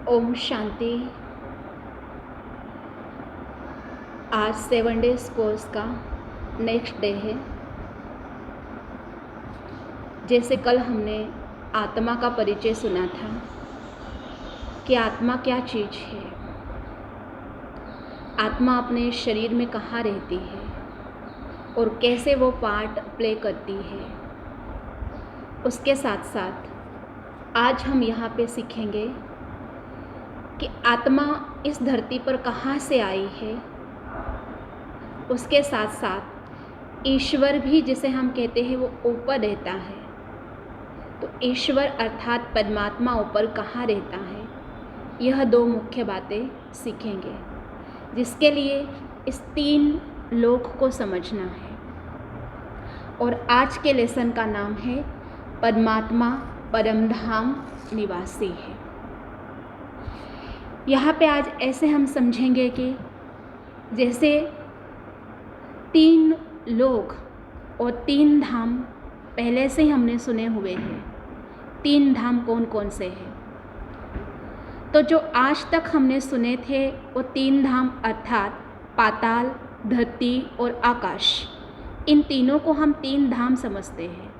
ओम शांति। आज 7 days course का next day है। जैसे कल हमने आत्मा का परिचय सुना था कि आत्मा क्या चीज़ है, आत्मा अपने शरीर में कहाँ रहती है और कैसे वो पार्ट प्ले करती है। उसके साथ साथ आज हम यहाँ पे सीखेंगे कि आत्मा इस धरती पर कहाँ से आई है। उसके साथ साथ ईश्वर भी, जिसे हम कहते हैं, वो ऊपर रहता है। तो ईश्वर अर्थात परमात्मा ऊपर कहाँ रहता है, यह दो मुख्य बातें सीखेंगे, जिसके लिए इस 3 लोक को समझना है। और आज के लेसन का नाम है परमात्मा परमधाम निवासी है। यहाँ पे आज ऐसे हम समझेंगे कि जैसे 3 लोक और 3 धाम पहले से ही हमने सुने हुए हैं। 3 धाम कौन कौन से हैं? तो जो आज तक हमने सुने थे वो 3 धाम अर्थात पाताल, धरती और आकाश, इन तीनों को हम 3 धाम समझते हैं।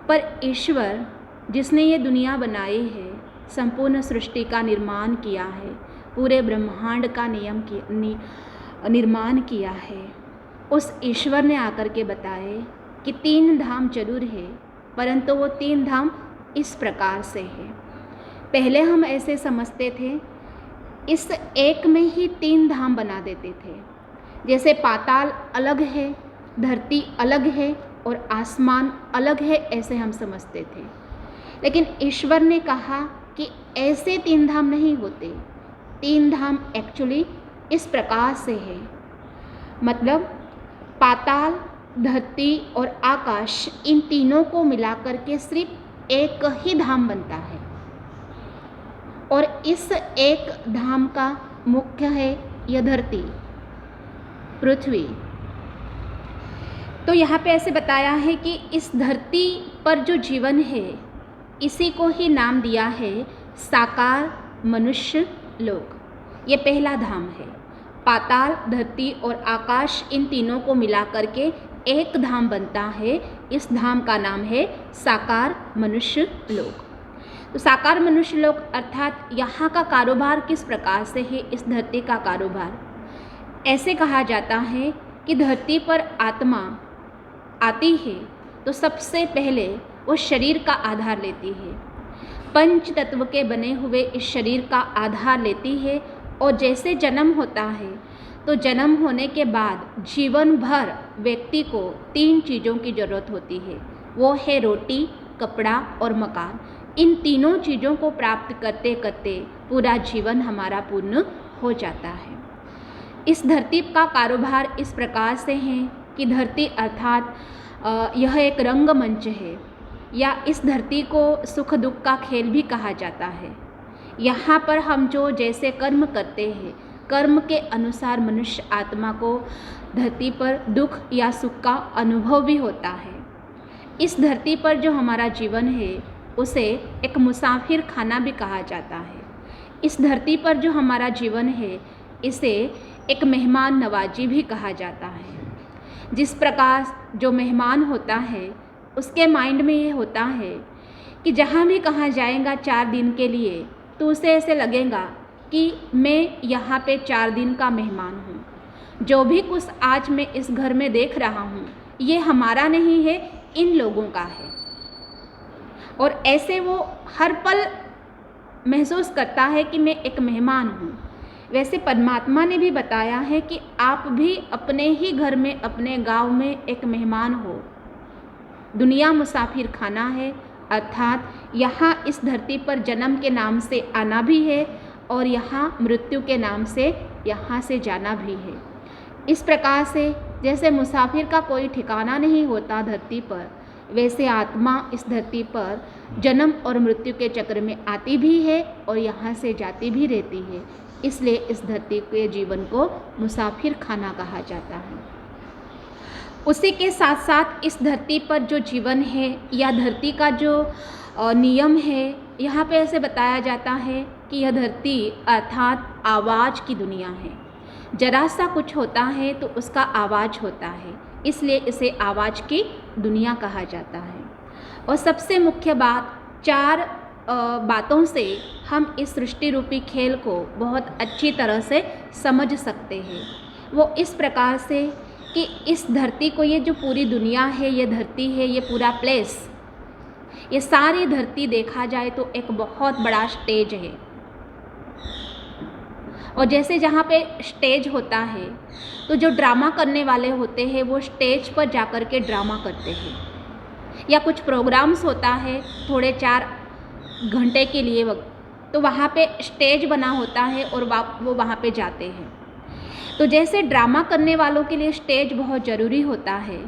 पर ईश्वर जिसने ये दुनिया बनाई है, संपूर्ण सृष्टि का निर्माण किया है, पूरे ब्रह्मांड का निर्माण किया है, उस ईश्वर ने आकर के बताए कि 3 धाम जरूर है, परंतु वो 3 धाम इस प्रकार से है। पहले हम ऐसे समझते थे, इस एक में ही 3 धाम बना देते थे। जैसे पाताल अलग है, धरती अलग है और आसमान अलग है, ऐसे हम समझते थे। लेकिन ईश्वर ने कहा कि ऐसे 3 धाम नहीं होते। 3 धाम एक्चुअली इस प्रकार से है, मतलब पाताल, धरती और आकाश, इन तीनों को मिलाकर के सिर्फ एक ही धाम बनता है। और इस एक धाम का मुख्य है यह धरती, पृथ्वी। तो यहाँ पे ऐसे बताया है कि इस धरती पर जो जीवन है, इसी को ही नाम दिया है साकार मनुष्य लोक। ये पहला धाम है। पाताल, धरती और आकाश, इन तीनों को मिला करके एक धाम बनता है। इस धाम का नाम है साकार मनुष्य लोक। तो साकार मनुष्य लोक अर्थात यहाँ का कारोबार किस प्रकार से है, इस धरती का कारोबार ऐसे कहा जाता है कि धरती पर आत्मा आती है तो सबसे पहले वो शरीर का आधार लेती है। 5 तत्व के बने हुए इस शरीर का आधार लेती है। और जैसे जन्म होता है तो जन्म होने के बाद जीवन भर व्यक्ति को 3 चीज़ों की ज़रूरत होती है। वो है रोटी, कपड़ा और मकान। इन तीनों चीज़ों को प्राप्त करते करते पूरा जीवन हमारा पूर्ण हो जाता है। इस धरती का कारोबार इस प्रकार से है कि धरती अर्थात यह एक रंगमंच है, या इस धरती को सुख दुख का खेल भी कहा जाता है। यहाँ पर हम जो जैसे कर्म करते हैं, कर्म के अनुसार मनुष्य आत्मा को धरती पर दुख या सुख का अनुभव भी होता है। इस धरती पर जो हमारा जीवन है उसे एक मुसाफिर खाना भी कहा जाता है। इस धरती पर जो हमारा जीवन है इसे एक मेहमान नवाजी भी कहा जाता है। जिस प्रकार जो मेहमान होता है उसके माइंड में ये होता है कि जहाँ भी कहाँ जाएगा 4 दिन के लिए, तो उसे ऐसे लगेगा कि मैं यहाँ पे 4 दिन का मेहमान हूँ। जो भी कुछ आज मैं इस घर में देख रहा हूँ ये हमारा नहीं है, इन लोगों का है। और ऐसे वो हर पल महसूस करता है कि मैं एक मेहमान हूँ। वैसे परमात्मा ने भी बताया है कि आप भी अपने ही घर में, अपने गांव में एक मेहमान हो। दुनिया मुसाफिर खाना है, अर्थात यहाँ इस धरती पर जन्म के नाम से आना भी है और यहाँ मृत्यु के नाम से यहाँ से जाना भी है। इस प्रकार से जैसे मुसाफिर का कोई ठिकाना नहीं होता धरती पर, वैसे आत्मा इस धरती पर जन्म और मृत्यु के चक्र में आती भी है और यहाँ से जाती भी रहती है। इसलिए इस धरती के जीवन को मुसाफिर खाना कहा जाता है। उसी के साथ साथ इस धरती पर जो जीवन है या धरती का जो नियम है, यहाँ पे ऐसे बताया जाता है कि यह धरती अर्थात आवाज़ की दुनिया है। जरा सा कुछ होता है तो उसका आवाज़ होता है, इसलिए इसे आवाज़ की दुनिया कहा जाता है। और सबसे मुख्य बात, 4 बातों से हम इस सृष्टि रूपी खेल को बहुत अच्छी तरह से समझ सकते हैं। वो इस प्रकार से कि इस धरती को, ये जो पूरी दुनिया है, ये धरती है, ये पूरा प्लेस, ये सारी धरती देखा जाए तो एक बहुत बड़ा स्टेज है। और जैसे जहाँ पे स्टेज होता है तो जो ड्रामा करने वाले होते हैं वो स्टेज पर जाकर के ड्रामा करते हैं, या कुछ प्रोग्राम्स होता है थोड़े 4 घंटे के लिए वक्त, तो वहाँ पे स्टेज बना होता है और वो वहाँ पे जाते हैं। तो जैसे ड्रामा करने वालों के लिए स्टेज बहुत ज़रूरी होता है,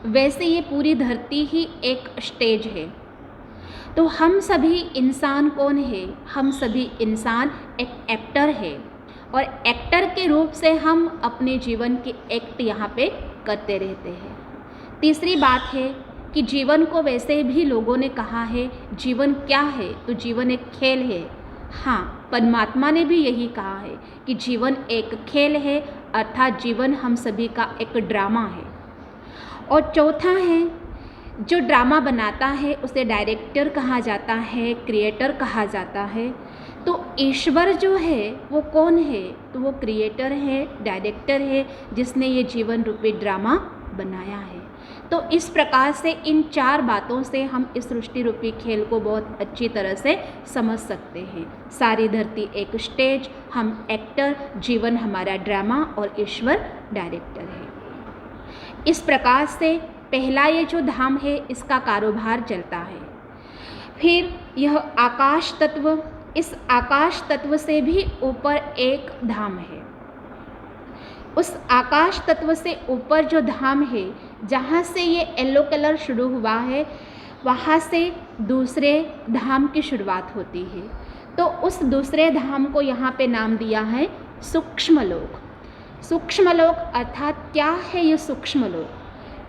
वैसे ये पूरी धरती ही एक स्टेज है। तो हम सभी इंसान कौन है? हम सभी इंसान एक एक्टर है, और एक्टर के रूप से हम अपने जीवन के एक्ट यहाँ पे करते रहते हैं। तीसरी बात है कि जीवन को वैसे भी लोगों ने कहा है, जीवन क्या है? तो जीवन एक खेल है। हाँ, परमात्मा ने भी यही कहा है कि जीवन एक खेल है, अर्थात जीवन हम सभी का एक ड्रामा है। और चौथा है, जो ड्रामा बनाता है उसे डायरेक्टर कहा जाता है, क्रिएटर कहा जाता है। तो ईश्वर जो है वो कौन है? तो वो क्रिएटर है, डायरेक्टर है, जिसने ये जीवन रूपी ड्रामा बनाया है। तो इस प्रकार से इन 4 बातों से हम इस सृष्टि रूपी खेल को बहुत अच्छी तरह से समझ सकते हैं। सारी धरती एक स्टेज, हम एक्टर, जीवन हमारा ड्रामा और ईश्वर डायरेक्टर है। इस प्रकार से पहला ये जो धाम है इसका कारोबार चलता है। फिर यह आकाश तत्व, इस आकाश तत्व से भी ऊपर एक धाम है। उस आकाश तत्व से ऊपर जो धाम है, जहाँ से ये येलो कलर शुरू हुआ है, वहाँ से दूसरे धाम की शुरुआत होती है। तो उस दूसरे धाम को यहाँ पे नाम दिया है सूक्ष्मलोक। सूक्ष्मलोक अर्थात क्या है ये सूक्ष्मलोक?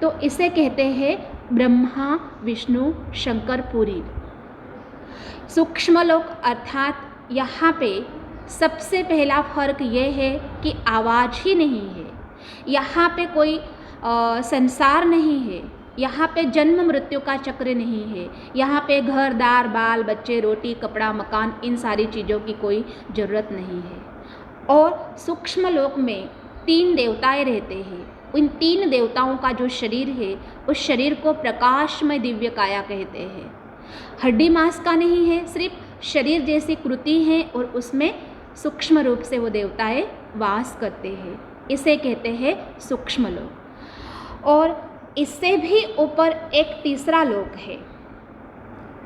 तो इसे कहते हैं ब्रह्मा विष्णु शंकर पुरी। सूक्ष्मलोक अर्थात यहाँ पे सबसे पहला फर्क ये है कि आवाज़ ही नहीं है, यहाँ पे कोई संसार नहीं है, यहाँ पे जन्म मृत्यु का चक्र नहीं है, यहाँ पे घर दार बाल बच्चे रोटी कपड़ा मकान इन सारी चीज़ों की कोई ज़रूरत नहीं है। और सूक्ष्मलोक में 3 देवताएं रहते हैं। उन 3 देवताओं का जो शरीर है, उस शरीर को प्रकाशमय दिव्य काया कहते हैं। हड्डी मांस का नहीं है, सिर्फ शरीर जैसी कृति है और उसमें सूक्ष्म रूप से वो देवताएं वास करते हैं। इसे कहते हैं सूक्ष्मलोक। और इससे भी ऊपर एक तीसरा लोक है,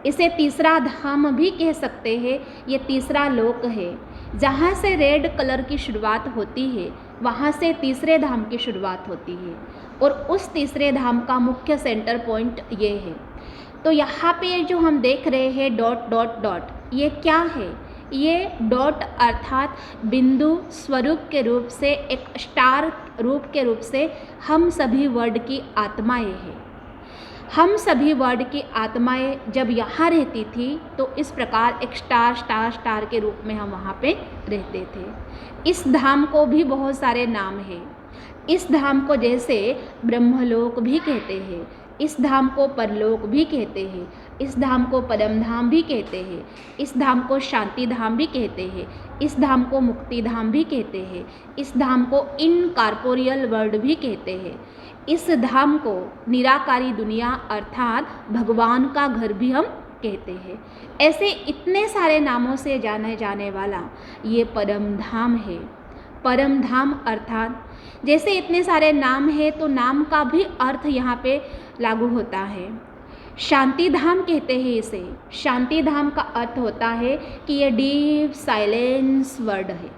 इसे तीसरा धाम भी कह सकते हैं। ये तीसरा लोक है, जहाँ से रेड कलर की शुरुआत होती है, वहाँ से तीसरे धाम की शुरुआत होती है। और उस तीसरे धाम का मुख्य सेंटर पॉइंट ये है। तो यहाँ पे जो हम देख रहे हैं डॉट डॉट डॉट, ये क्या है? ये डॉट अर्थात बिंदु स्वरूप के रूप से, एक स्टार रूप के रूप से हम सभी वर्ड की आत्माएं हैं। हम सभी वर्ड की आत्माएं जब यहाँ रहती थी तो इस प्रकार एक स्टार स्टार स्टार के रूप में हम वहाँ पे रहते थे। इस धाम को भी बहुत सारे नाम हैं। इस धाम को जैसे ब्रह्मलोक भी कहते हैं, इस धाम को परलोक भी कहते हैं, इस धाम को परम धाम भी कहते हैं, इस धाम को शांति धाम भी कहते हैं, इस धाम को मुक्ति धाम भी कहते हैं, इस धाम को इनकॉर्पोरियल वर्ल्ड भी कहते हैं, इस धाम को निराकारी दुनिया अर्थात भगवान का घर भी हम कहते हैं। ऐसे इतने सारे नामों से जाने जाने वाला ये परम धाम है। परम धाम अर्थात जैसे इतने सारे नाम हैं तो नाम का भी अर्थ यहाँ पे लागू होता है। शांति धाम कहते हैं इसे। शांति धाम का अर्थ होता है कि ये डीप साइलेंस वर्ड है,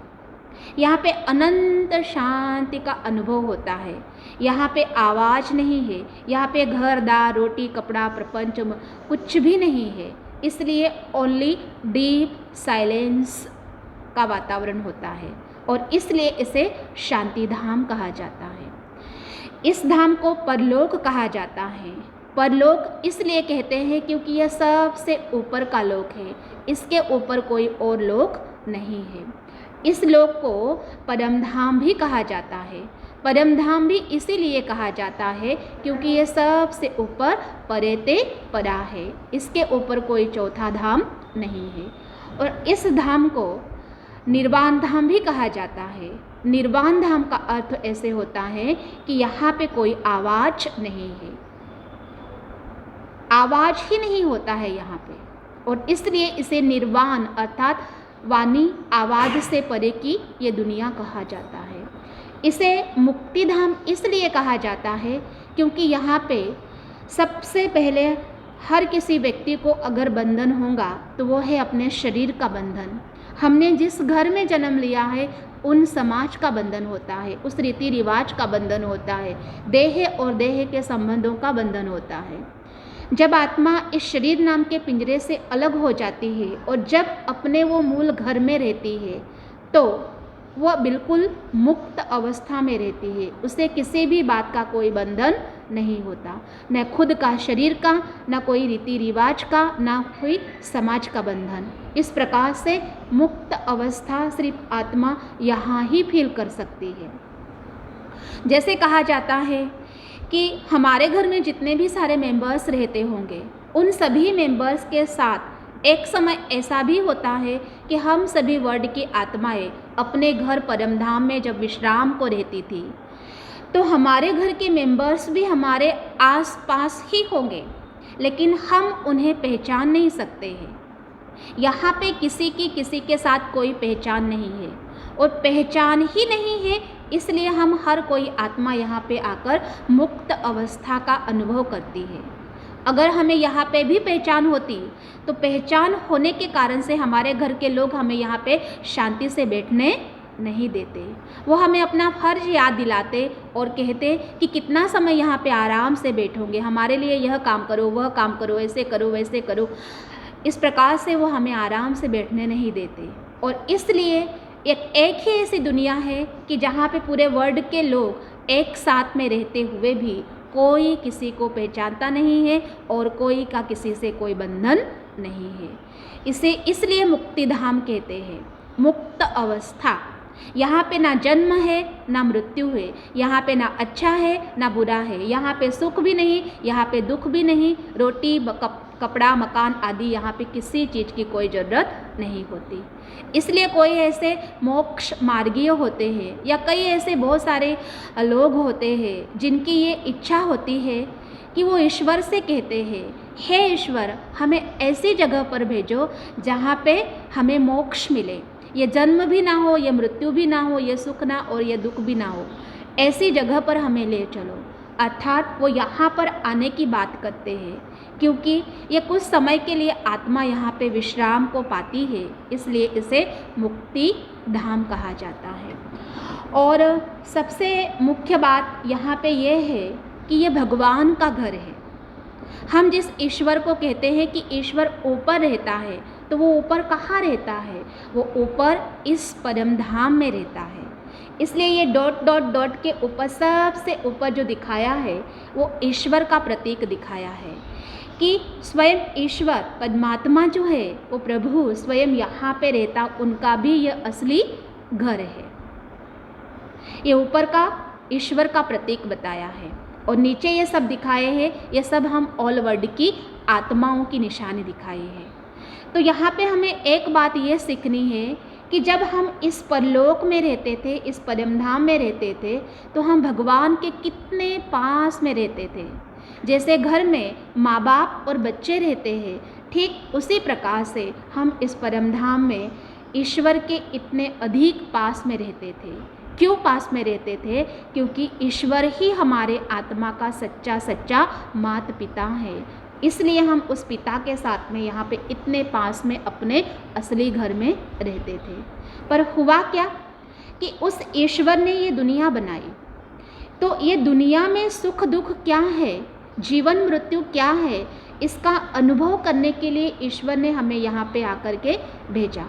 यहाँ पे अनंत शांति का अनुभव होता है। यहाँ पे आवाज़ नहीं है, यहाँ पे घर दार रोटी कपड़ा प्रपंच कुछ भी नहीं है, इसलिए ओनली डीप साइलेंस का वातावरण होता है और इसलिए इसे शांति धाम कहा जाता है। इस धाम को परलोक कहा जाता है। परलोक इसलिए कहते हैं क्योंकि यह सबसे ऊपर का लोक है, इसके ऊपर कोई और लोक नहीं है। इस लोक को परम धाम भी कहा जाता है। परम धाम भी इसीलिए कहा जाता है क्योंकि ये सबसे ऊपर परेते परा है, इसके ऊपर कोई चौथा धाम नहीं है। और इस धाम को निर्वाण धाम भी कहा जाता है। निर्वाण धाम का अर्थ ऐसे होता है कि यहाँ पे कोई आवाज़ नहीं है, आवाज़ ही नहीं होता है यहाँ पे, और इसलिए इसे निर्वाण अर्थात वाणी आवाज़ से परे की ये दुनिया कहा जाता है। इसे मुक्ति धाम इसलिए कहा जाता है क्योंकि यहाँ पे सबसे पहले हर किसी व्यक्ति को अगर बंधन होगा तो वो है अपने शरीर का बंधन। हमने जिस घर में जन्म लिया है उन समाज का बंधन होता है, उस रीति रिवाज का बंधन होता है, देह और देह के संबंधों का बंधन होता है। जब आत्मा इस शरीर नाम के पिंजरे से अलग हो जाती है और जब अपने वो मूल घर में रहती है तो वह बिल्कुल मुक्त अवस्था में रहती है। उसे किसी भी बात का कोई बंधन नहीं होता, न खुद का शरीर का, न कोई रीति रिवाज का, न कोई समाज का बंधन। इस प्रकार से मुक्त अवस्था सिर्फ आत्मा यहाँ ही फील कर सकती है। जैसे कहा जाता है कि हमारे घर में जितने भी सारे मेंबर्स रहते होंगे उन सभी मेंबर्स के साथ एक समय ऐसा भी होता है कि हम सभी वर्ल्ड की आत्माएं अपने घर परमधाम में जब विश्राम को रहती थी तो हमारे घर के मेंबर्स भी हमारे आसपास ही होंगे, लेकिन हम उन्हें पहचान नहीं सकते हैं। यहाँ पे किसी की किसी के साथ कोई पहचान नहीं है, और पहचान ही नहीं है इसलिए हम हर कोई आत्मा यहाँ पे आकर मुक्त अवस्था का अनुभव करती है। अगर हमें यहाँ पे भी पहचान होती तो पहचान होने के कारण से हमारे घर के लोग हमें यहाँ पे शांति से बैठने नहीं देते। वो हमें अपना फर्ज याद दिलाते और कहते कि कितना समय यहाँ पे आराम से बैठोगे, हमारे लिए यह काम करो, वह काम करो, ऐसे करो, वैसे करो। इस प्रकार से वो हमें आराम से बैठने नहीं देते। और इसलिए एक ही ऐसी दुनिया है कि जहाँ पे पूरे वर्ल्ड के लोग एक साथ में रहते हुए भी कोई किसी को पहचानता नहीं है और कोई का किसी से कोई बंधन नहीं है। इसे इसलिए मुक्ति धाम कहते हैं, मुक्त अवस्था। यहाँ पे ना जन्म है ना मृत्यु है, यहाँ पे ना अच्छा है ना बुरा है, यहाँ पे सुख भी नहीं, यहाँ पे दुख भी नहीं, रोटी कपड़ा मकान आदि यहाँ पे किसी चीज़ की कोई ज़रूरत नहीं होती। इसलिए कोई ऐसे मोक्ष मार्गीय होते हैं या कई ऐसे बहुत सारे लोग होते हैं जिनकी ये इच्छा होती है कि वो ईश्वर से कहते हैं, हे ईश्वर हमें ऐसी जगह पर भेजो जहाँ पे हमें मोक्ष मिले, ये जन्म भी ना हो, ये मृत्यु भी ना हो, ये सुख ना और ये दुख भी ना हो, ऐसी जगह पर हमें ले चलो। अर्थात वो यहाँ पर आने की बात करते हैं क्योंकि ये कुछ समय के लिए आत्मा यहाँ पे विश्राम को पाती है, इसलिए इसे मुक्ति धाम कहा जाता है। और सबसे मुख्य बात यहाँ पे ये है कि ये भगवान का घर है। हम जिस ईश्वर को कहते हैं कि ईश्वर ऊपर रहता है, तो वो ऊपर कहाँ रहता है? वो ऊपर इस परम धाम में रहता है। इसलिए ये डॉट डॉट डॉट के ऊपर सबसे ऊपर जो दिखाया है वो ईश्वर का प्रतीक दिखाया है कि स्वयं ईश्वर परमात्मा जो है वो प्रभु स्वयं यहाँ पे रहता, उनका भी यह असली घर है। ये ऊपर का ईश्वर का प्रतीक बताया है और नीचे ये सब दिखाए हैं, ये सब हम ऑल वर्ल्ड की आत्माओं की निशानी दिखाई है। तो यहाँ पे हमें एक बात ये सीखनी है कि जब हम इस परलोक में रहते थे, इस परमधाम में रहते थे, तो हम भगवान के कितने पास में रहते थे। जैसे घर में माँ बाप और बच्चे रहते हैं, ठीक उसी प्रकार से हम इस परमधाम में ईश्वर के इतने अधिक पास में रहते थे। क्यों पास में रहते थे? क्योंकि ईश्वर ही हमारे आत्मा का सच्चा सच्चा माता पिता है। इसलिए हम उस पिता के साथ में यहाँ पे इतने पास में अपने असली घर में रहते थे। पर हुआ क्या कि उस ईश्वर ने ये दुनिया बनाई, तो ये दुनिया में सुख दुख क्या है, जीवन मृत्यु क्या है, इसका अनुभव करने के लिए ईश्वर ने हमें यहाँ पे आकर के भेजा।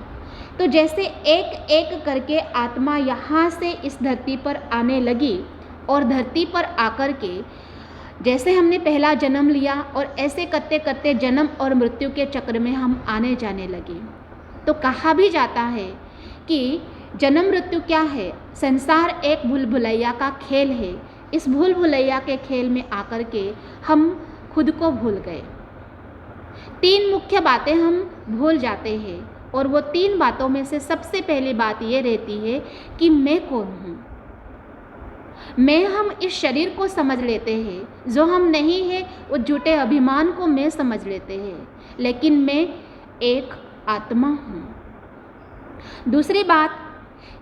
तो जैसे एक एक करके आत्मा यहाँ से इस धरती पर आने लगी और धरती पर आकर के जैसे हमने पहला जन्म लिया और ऐसे करते करते जन्म और मृत्यु के चक्र में हम आने जाने लगे। तो कहा भी जाता है कि जन्म मृत्यु क्या है, संसार एक भूल भुलैया का खेल है। इस भूल भुलैया के खेल में आकर के हम खुद को भूल गए। 3 मुख्य बातें हम भूल जाते हैं और वो 3 बातों में से सबसे पहली बात ये रहती है कि मैं कौन हूँ। मैं हम इस शरीर को समझ लेते हैं, जो हम नहीं है वो झूठे अभिमान को मैं समझ लेते हैं, लेकिन मैं एक आत्मा हूँ। दूसरी बात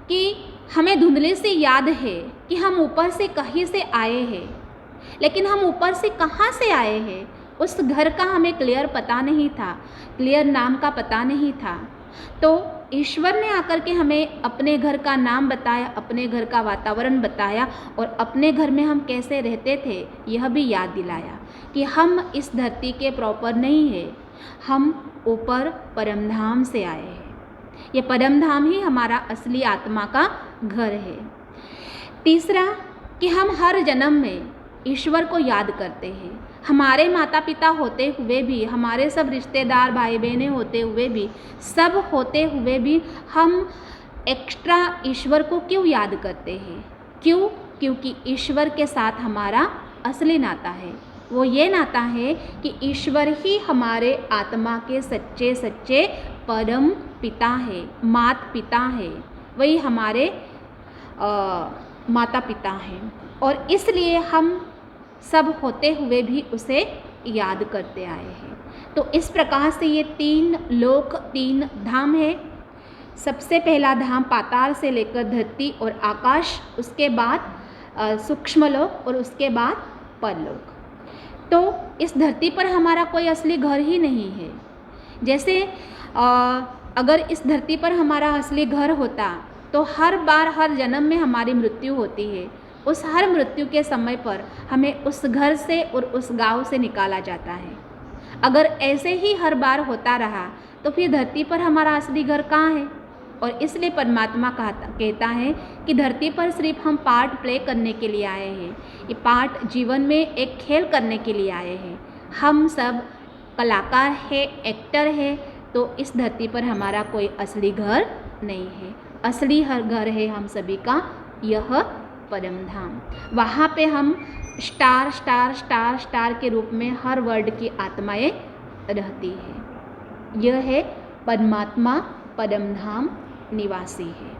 कि हमें धुंधले से याद है कि हम ऊपर से कहीं से आए हैं, लेकिन हम ऊपर से कहाँ से आए हैं उस घर का हमें क्लियर पता नहीं था, क्लियर नाम का पता नहीं था। तो ईश्वर ने आकर के हमें अपने घर का नाम बताया, अपने घर का वातावरण बताया और अपने घर में हम कैसे रहते थे यह भी याद दिलाया कि हम इस धरती के प्रॉपर नहीं है, हम ऊपर परमधाम से आए हैं। ये परमधाम ही हमारा असली आत्मा का घर है। तीसरा कि हम हर जन्म में ईश्वर को याद करते हैं। हमारे माता पिता होते हुए भी, हमारे सब रिश्तेदार भाई बहनें होते हुए भी, सब होते हुए भी हम एक्स्ट्रा ईश्वर को क्यों याद करते हैं? क्यों? क्योंकि ईश्वर के साथ हमारा असली नाता है। वो ये नाता है कि ईश्वर ही हमारे आत्मा के सच्चे सच्चे परम पिता है, माता पिता है, वही हमारे माता पिता हैं। और इसलिए हम सब होते हुए भी उसे याद करते आए हैं। तो इस प्रकार से ये 3 लोक, 3 धाम है। सबसे पहला धाम पाताल से लेकर धरती और आकाश, उसके बाद सूक्ष्म लोक और उसके बाद परलोक। तो इस धरती पर हमारा कोई असली घर ही नहीं है। जैसे अगर इस धरती पर हमारा असली घर होता तो हर बार हर जन्म में हमारी मृत्यु होती है। उस हर मृत्यु के समय पर हमें उस घर से और उस गांव से निकाला जाता है। अगर ऐसे ही हर बार होता रहा तो फिर धरती पर हमारा असली घर कहाँ है? और इसलिए परमात्मा कहता है कि धरती पर सिर्फ हम पार्ट प्ले करने के लिए आए हैं। ये पार्ट जीवन में एक खेल करने के लिए आए हैं। हम सब कलाकार है, एक्टर है। तो इस धरती पर हमारा कोई असली घर नहीं है। असली हर घर है हम सभी का यह परमधाम। वहाँ पे हम स्टार स्टार स्टार स्टार के रूप में हर वर्ड की आत्माएं रहती है। यह है परमात्मा परमधाम निवासी है।